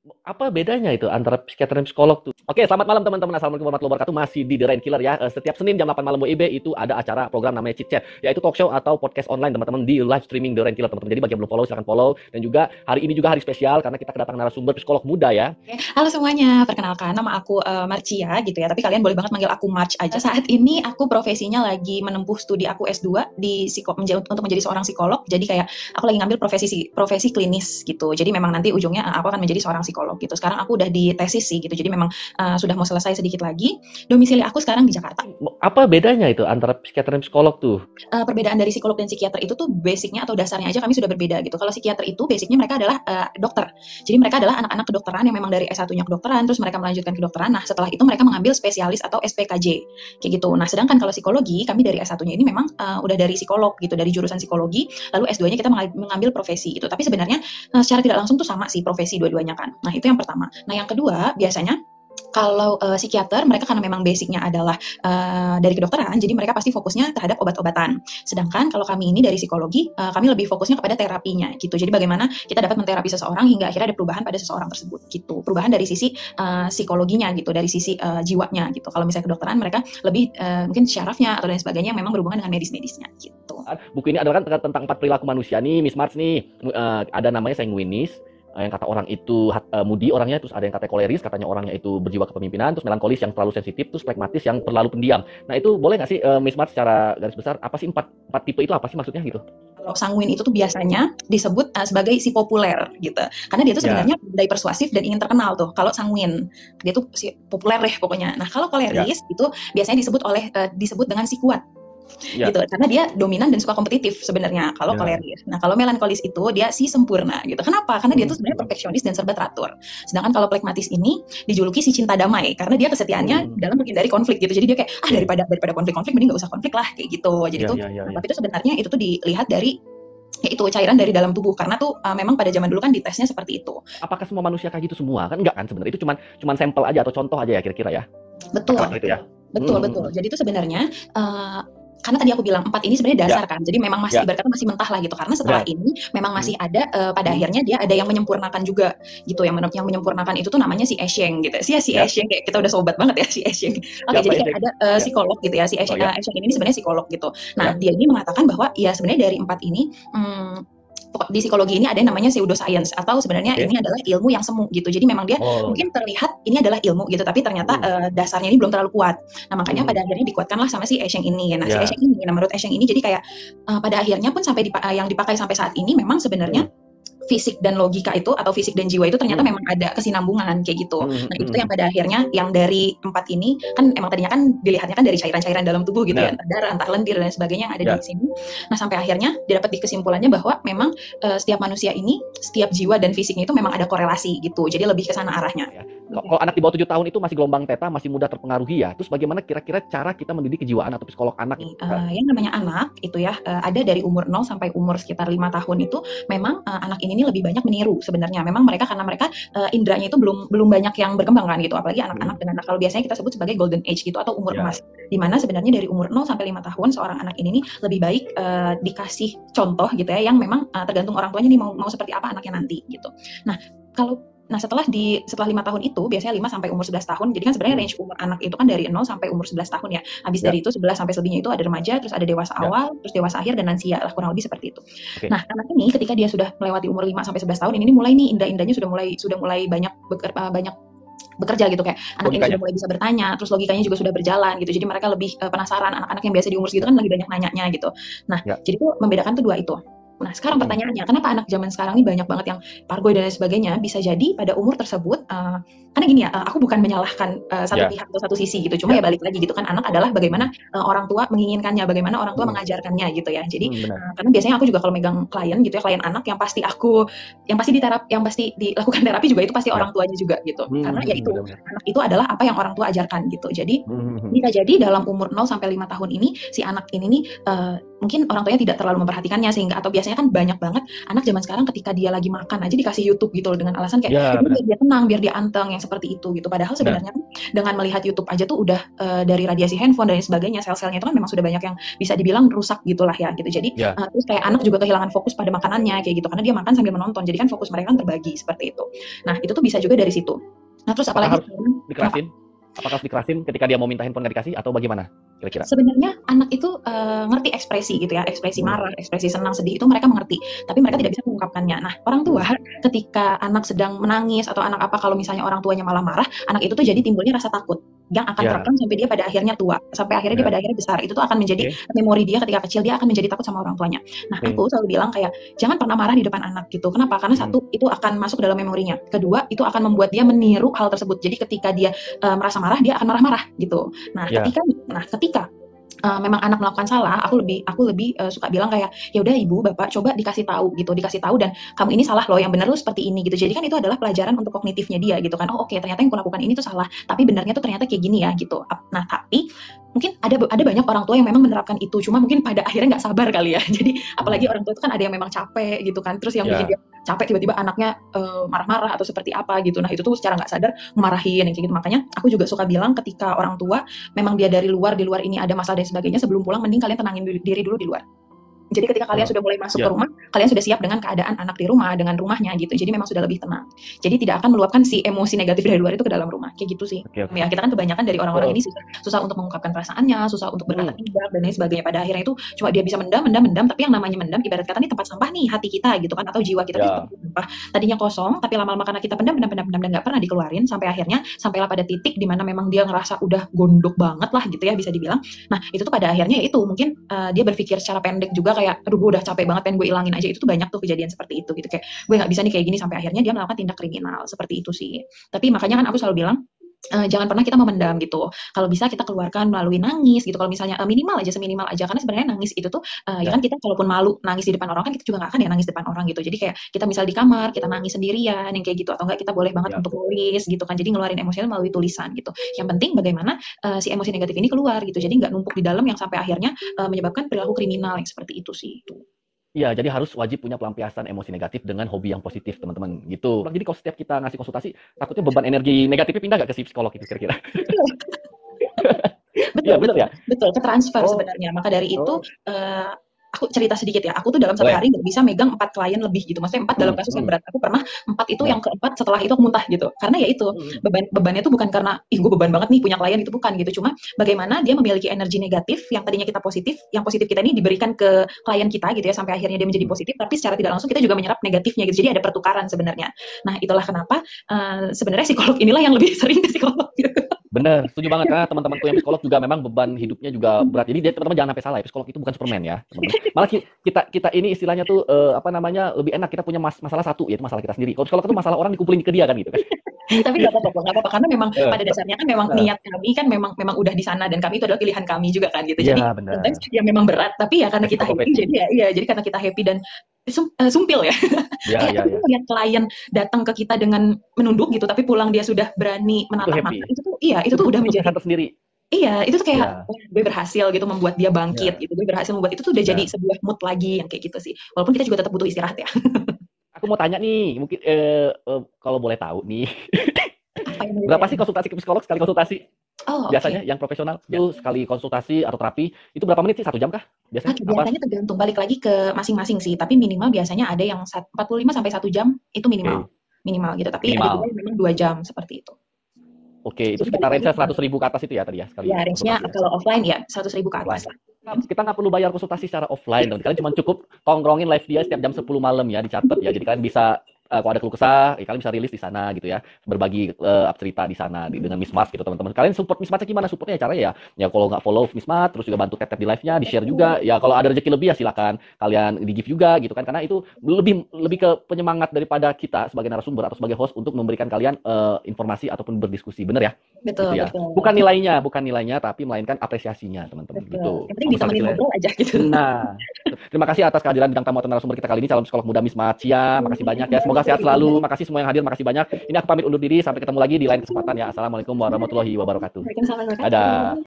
Apa bedanya itu antara psikiater dan psikolog tuh? Oke, selamat malam teman-teman. Assalamualaikum warahmatullahi wabarakatuh. Masih di The Rain Killer ya. Setiap Senin jam 8 malam WIB itu ada acara program namanya Chit Chat, yaitu talk show atau podcast online teman-teman di live streaming The Rain Killer teman-teman. Jadi bagi yang belum follow silahkan follow. Dan juga hari ini juga hari spesial karena kita kedatangan narasumber psikolog muda ya. Oke, halo semuanya, perkenalkan nama aku Marcia gitu ya, tapi kalian boleh banget manggil aku March aja. Saat ini aku profesinya lagi menempuh studi aku S2 di untuk menjadi seorang psikolog. Jadi kayak aku lagi ngambil profesi klinis gitu. Jadi memang nanti ujungnya aku akan menjadi seorang psikolog gitu. Sekarang aku udah di tesis sih gitu. Jadi memang sudah mau selesai sedikit lagi. Domisili aku sekarang di Jakarta. Apa bedanya itu antara psikiater dan psikolog tuh? Perbedaan dari psikolog dan psikiater itu tuh basicnya atau dasarnya aja kami sudah berbeda gitu. Kalau psikiater itu basicnya mereka adalah dokter. Jadi mereka adalah anak-anak kedokteran yang memang dari S1-nya kedokteran, terus mereka melanjutkan kedokteran. Nah, setelah itu mereka mengambil spesialis atau SPKJ, kayak gitu. Nah, sedangkan kalau psikologi, kami dari S1-nya ini memang udah dari psikolog gitu, dari jurusan psikologi, lalu S2-nya kita mengambil profesi itu. Tapi sebenarnya secara tidak langsung tuh sama sih profesi dua-duanya kan. Nah, itu yang pertama. Nah, yang kedua, biasanya kalau psikiater mereka karena memang basicnya adalah dari kedokteran, jadi mereka pasti fokusnya terhadap obat-obatan. Sedangkan kalau kami ini dari psikologi, kami lebih fokusnya kepada terapinya gitu. Jadi bagaimana kita dapat menterapi seseorang hingga akhirnya ada perubahan pada seseorang tersebut gitu. Perubahan dari sisi psikologinya gitu, dari sisi jiwanya gitu. Kalau misalnya kedokteran mereka lebih mungkin syarafnya atau lain sebagainya memang berhubungan dengan medis-medisnya gitu. Buku ini adalah kan tentang 4 perilaku manusia nih, Miss March nih. Ada namanya sanguinis, yang kata orang itu moody orangnya, terus ada yang kata koleris, katanya orangnya itu berjiwa kepemimpinan, terus melankolis yang terlalu sensitif, terus pragmatis yang terlalu pendiam. Nah itu boleh nggak sih Miss March secara garis besar apa sih empat tipe itu apa sih maksudnya gitu? Kalau sanguin itu tuh biasanya disebut sebagai si populer gitu. Karena dia tuh Ya, sebenarnya pandai persuasif dan ingin terkenal tuh. Kalau sanguin, dia tuh si populer deh pokoknya. Nah, kalau ya, koleris itu biasanya disebut dengan si kuat ya, gitu. Karena dia dominan dan suka kompetitif sebenarnya kalau ya. koleris. Nah, kalau melankolis itu dia si sempurna gitu. Kenapa? Karena dia tuh sebenarnya perfeksionis dan serba teratur. Sedangkan kalau plekmatis ini dijuluki si cinta damai karena dia kesetiaannya dalam menghindari konflik gitu. Jadi dia kayak daripada konflik mending nggak usah konflik lah kayak gitu. Jadi Ya, tuh ya, ya, ya. tapi itu sebenarnya itu tuh dilihat dari yaitu cairan dari dalam tubuh karena tuh memang pada zaman dulu kan ditesnya seperti itu. Apakah semua manusia kayak gitu semua? Kan enggak kan sebenarnya, itu cuman sampel aja atau contoh aja ya kira-kira ya. Betul, Gitu ya. betul, betul. Jadi itu sebenarnya karena tadi aku bilang 4 ini sebenarnya Ya, dasar kan. Jadi memang masih ya, ibaratnya masih mentah lah gitu. Karena setelah ya. ini memang masih ada pada Hmm, akhirnya dia ada yang menyempurnakan juga gitu. Yang menyempurnakan itu tuh namanya si Esheng gitu. Si ya. Esheng kayak kita udah sobat banget ya si Esheng. Oke, Siapa jadi ya, kayak Jack? ada Ya. psikolog gitu ya. Si Oh Esheng, ya, Esheng ini sebenarnya psikolog gitu. Nah, ya. dia ini mengatakan bahwa ya sebenarnya dari 4 ini di psikologi ini ada yang namanya pseudoscience atau sebenarnya Oke. ini adalah ilmu yang semu gitu. Jadi memang dia Oh ya. mungkin terlihat ini adalah ilmu gitu, tapi ternyata dasarnya ini belum terlalu kuat. Nah makanya Hmm, pada akhirnya dikuatkanlah sama si Esheng ini. Nah si ya. Esheng ini, nah menurut Esheng ini jadi kayak pada akhirnya pun sampai yang dipakai sampai saat ini memang Hmm, sebenarnya fisik dan logika itu atau fisik dan jiwa itu ternyata hmm, memang ada kesinambungan kayak gitu. hmm, Nah itu hmm. yang pada akhirnya yang dari 4 ini kan emang tadinya kan dilihatnya kan dari cairan-cairan dalam tubuh gitu ya, Benar. entah darah, entah lendir dan sebagainya yang ada di Ya. sini. Nah sampai akhirnya didapat di kesimpulannya bahwa memang setiap manusia ini, setiap jiwa dan fisiknya itu memang ada korelasi gitu. Jadi lebih ke sana arahnya. Ya. Kalau anak di bawah 7 tahun itu masih gelombang theta, masih mudah terpengaruhi ya. Terus bagaimana kira-kira cara kita mendidik kejiwaan atau psikolog anak? Yang namanya anak itu ya ada dari umur 0 sampai umur sekitar 5 tahun itu memang anak ini lebih banyak meniru sebenarnya. Memang karena mereka indranya itu belum banyak yang berkembang kan gitu. Apalagi anak-anak dengan kalau biasanya kita sebut sebagai golden age gitu atau umur Ya. emas. Di mana sebenarnya dari umur 0 sampai 5 tahun seorang anak ini nih lebih baik dikasih contoh gitu ya yang memang tergantung orang tuanya nih mau seperti apa anaknya nanti gitu. Nah, setelah 5 tahun itu biasanya 5 sampai umur 11 tahun. Jadi kan sebenarnya range umur anak itu kan dari 0 sampai umur 11 tahun ya. Habis Ya. dari itu 11 sampai selebihnya itu ada remaja, terus ada dewasa Ya. awal, terus dewasa akhir dan lansia lah kurang lebih seperti itu. Oke. Nah, anak ini ketika dia sudah melewati umur 5 sampai 11 tahun ini mulai nih indra-indranya sudah mulai banyak bekerja gitu kayak anak ini Logikanya. sudah mulai bisa bertanya, terus logikanya juga sudah berjalan gitu. Jadi mereka lebih penasaran. Anak-anak yang biasa di umur segitu kan lagi banyak nanyanya gitu. Nah, Ya. jadi tuh membedakan tuh dua itu. Nah, sekarang pertanyaannya, kenapa anak zaman sekarang ini banyak banget yang pargoy dan lain sebagainya? Bisa jadi pada umur tersebut, karena gini ya, aku bukan menyalahkan satu Ya. pihak atau satu sisi gitu. Cuma Ya. ya balik lagi gitu kan, anak adalah bagaimana orang tua menginginkannya, bagaimana orang tua Hmm. mengajarkannya gitu ya. Jadi Benar. karena biasanya aku juga kalau megang klien gitu ya, klien anak yang pasti dilakukan terapi juga itu pasti Ya. orang tuanya juga gitu. Karena ya itu Benar-benar. anak itu adalah apa yang orang tua ajarkan gitu. Jadi Hmm. bisa jadi dalam umur 0 sampai 5 tahun ini si anak ini nih mungkin orang tuanya tidak terlalu memperhatikannya sehingga atau biasanya kan banyak banget anak zaman sekarang ketika dia lagi makan aja dikasih YouTube gitu loh dengan alasan kayak Ya, itu benar. biar dia tenang, biar dia anteng yang seperti itu gitu. Padahal Benar. sebenarnya dengan melihat YouTube aja tuh udah dari radiasi handphone dan lain sebagainya, sel-selnya itu kan memang sudah banyak yang bisa dibilang rusak gitulah ya gitu. Jadi Ya, terus kayak anak juga kehilangan fokus pada makanannya kayak gitu karena dia makan sambil menonton. Jadi kan fokus mereka kan terbagi seperti itu. Nah, itu tuh bisa juga dari situ. Nah, terus apakah apalagi harus dikerasin? Apakah harus dikerasin ketika dia mau minta handphone nggak dikasih atau bagaimana kira-kira? sebenarnya anak itu ngerti ekspresi gitu ya, ekspresi marah, ekspresi senang, sedih itu mereka mengerti, tapi mereka tidak bisa mengungkapkannya. Nah, orang tua ketika anak sedang menangis atau anak apa kalau misalnya orang tuanya malah marah, anak itu tuh jadi timbulnya rasa takut yang akan Ya, terekam sampai dia pada akhirnya tua, sampai akhirnya dia ya. pada akhirnya besar. Itu tuh akan menjadi Oke, memori dia ketika kecil, dia akan menjadi takut sama orang tuanya. Nah, oke. aku selalu bilang kayak jangan pernah marah di depan anak gitu. Kenapa? Karena Hmm. satu, itu akan masuk dalam memorinya. Kedua, itu akan membuat dia meniru hal tersebut. Jadi ketika dia merasa marah, dia akan marah-marah gitu. Nah, Ya, ketika memang anak melakukan salah, aku lebih suka bilang kayak ya udah ibu bapak coba dikasih tahu gitu, dikasih tahu dan kamu ini salah loh, yang benar tuh seperti ini gitu. Jadi kan itu adalah pelajaran untuk kognitifnya dia gitu kan. Oh oke, ternyata yang kulakukan ini tuh salah, tapi benarnya tuh ternyata kayak gini ya gitu. Nah tapi mungkin ada banyak orang tua yang memang menerapkan itu, cuma mungkin pada akhirnya nggak sabar kali ya. Jadi apalagi orang tua itu kan ada yang memang capek gitu kan, terus yang bikin ya. dia capek tiba-tiba anaknya marah-marah atau seperti apa gitu. Nah itu tuh secara nggak sadar memarahin yang kayak gitu. Makanya aku juga suka bilang ketika orang tua memang dia dari luar, di luar ini ada masalah dan sebagainya, sebelum pulang mending kalian tenangin diri dulu di luar. Jadi ketika kalian Oh, sudah mulai masuk ke ya. rumah, kalian sudah siap dengan keadaan anak di rumah, dengan rumahnya gitu. Jadi memang sudah lebih tenang. Jadi tidak akan meluapkan si emosi negatif dari luar itu ke dalam rumah. Kayak gitu sih. Oke, oke. Ya kita kan kebanyakan dari orang-orang Heeh. ini susah untuk mengungkapkan perasaannya, susah untuk berkata Hmm. tidak dan lain sebagainya. Pada akhirnya itu cuma dia bisa mendam, mendam, mendam. Tapi yang namanya mendam, ibarat kata nih tempat sampah nih hati kita gitu kan, atau jiwa kita itu Ya, tempat sampah. Tadinya kosong, tapi lama-lama karena kita pendam, pendam, pendam, pendam dan nggak pernah dikeluarin, sampai akhirnya sampailah pada titik di mana memang dia ngerasa udah gondok banget lah gitu ya bisa dibilang. Nah itu tuh pada akhirnya itu mungkin dia berpikir secara pendek juga kayak, aduh gue udah capek banget pengen gue ilangin aja. Itu tuh banyak tuh kejadian seperti itu gitu, kayak gue nggak bisa nih kayak gini, sampai akhirnya dia melakukan tindak kriminal seperti itu sih. Tapi makanya kan aku selalu bilang jangan pernah kita memendam gitu. Kalau bisa kita keluarkan melalui nangis gitu. Kalau misalnya minimal aja, seminimal aja. Karena sebenarnya nangis itu tuh ya kan ya, kita kalaupun malu nangis di depan orang kan kita juga nggak akan ya nangis di depan orang gitu. Jadi kayak kita misal di kamar kita nangis sendirian yang kayak gitu, atau enggak kita boleh banget ya. untuk nulis gitu kan. Jadi ngeluarin emosinya melalui tulisan gitu. Yang penting bagaimana si emosi negatif ini keluar gitu. Jadi nggak numpuk di dalam yang sampai akhirnya menyebabkan perilaku kriminal yang seperti itu sih. Iya, jadi harus wajib punya pelampiasan emosi negatif dengan hobi yang positif, teman-teman. Gitu. Jadi kalau setiap kita ngasih konsultasi, takutnya beban energi negatifnya pindah nggak ke si psikolog itu kira-kira? Iya, Betul, bener betul, ya? betul, ke transfer Oh, sebenarnya. Maka dari itu, oh, aku cerita sedikit ya, aku tuh dalam satu boleh. hari nggak bisa megang 4 klien lebih gitu, maksudnya 4 dalam Hmm, kasus yang hmm, berat. Aku pernah 4 itu ya. yang keempat setelah itu aku muntah gitu. Karena ya itu, Hmm, bebannya tuh bukan karena, "Ih gue beban banget nih punya klien," itu bukan gitu. Cuma bagaimana dia memiliki energi negatif yang tadinya kita positif, yang positif kita ini diberikan ke klien kita gitu ya, sampai akhirnya dia menjadi hmm. positif, tapi secara tidak langsung kita juga menyerap negatifnya gitu. Jadi ada pertukaran sebenarnya. Nah itulah kenapa, sebenarnya psikolog inilah yang lebih sering ke psikolog gitu. Bener, setuju banget karena teman-temanku yang psikolog juga memang beban hidupnya juga berat. Jadi dia teman-teman jangan sampai salah ya, psikolog itu bukan Superman ya, teman-teman. Malah kita kita ini istilahnya tuh apa namanya lebih enak kita punya masalah satu yaitu masalah kita sendiri. Kalau psikolog itu masalah orang dikumpulin ke dia kan gitu kan. Tapi nggak apa-apa, nggak apa-apa karena memang Eh, pada dasarnya kan memang eh. niat kami kan memang udah di sana dan kami itu adalah pilihan kami juga kan gitu. Iya Jadi sometimes benar. ya memang berat, tapi ya karena kita Resiko happy profesi. jadi ya iya, jadi karena kita happy dan sumpil ya. Ya, Kayak ya, aku tuh ya. melihat klien datang ke kita dengan menunduk gitu, tapi pulang dia sudah berani Itu menatap mata. happy. Itu tuh iya, itu Itu tuh udah menjadi kesuksesan tersendiri. iya, itu tuh kayak Ya, wah, gue berhasil gitu membuat dia bangkit ya, gitu. Gue berhasil membuat itu tuh udah jadi ya. sebuah mood lagi yang kayak gitu sih. Walaupun kita juga tetap butuh istirahat ya. Aku mau tanya nih, mungkin kalau boleh tahu nih, Apa yang mau berapa sih ditanyain? konsultasi ke psikolog sekali konsultasi? Oh, oke. Biasanya yang profesional itu sekali konsultasi atau terapi itu berapa menit sih? 1 jam kah? Biasanya Oke, apa? biasanya tergantung balik lagi ke masing-masing sih, tapi minimal biasanya ada yang 45 sampai 1 jam itu minimal. Oke, Minimal gitu, tapi ada juga minimal. yang memang 2 jam seperti itu. Oke, itu Jadi balik sekitar lagi range ke 100.000 ke atas itu ya tadi ya sekali ya range-nya konsultasi ya. kalau offline ya 100.000 ke atas Offline. lah. Kita nggak perlu bayar konsultasi secara offline, teman. Kalian cuma cukup tongkrongin live dia setiap jam 10 malam ya, dicatat ya. Jadi kalian bisa kalau ada keluh kesah, ya kalian bisa rilis di sana gitu ya, berbagi cerita di sana dengan Miss Mart gitu teman-teman. Kalian support Miss Martnya gimana? Supportnya caranya ya kalau nggak follow Miss Mart, terus juga bantu tap di live-nya, di share juga. Ya kalau ada rezeki lebih ya silakan kalian di give juga gitu kan, karena itu lebih lebih ke penyemangat daripada kita sebagai narasumber atau sebagai host untuk memberikan kalian informasi ataupun berdiskusi, bener ya? Gitu Betul, ya. betul. Bukan nilainya, tapi melainkan apresiasinya teman-teman Betul. gitu. Yang penting Kalau bisa misalnya ngobrol aja gitu. nah, terima kasih atas kehadiran bintang tamu atau narasumber kita kali ini, calon psikolog muda Miss Macia. Makasih banyak ya. Semoga sehat selalu. Makasih semua yang hadir. Makasih banyak. Ini aku pamit undur diri. Sampai ketemu lagi di lain kesempatan ya. Assalamualaikum warahmatullahi wabarakatuh. Waalaikumsalam warahmatullahi Dadah. wabarakatuh.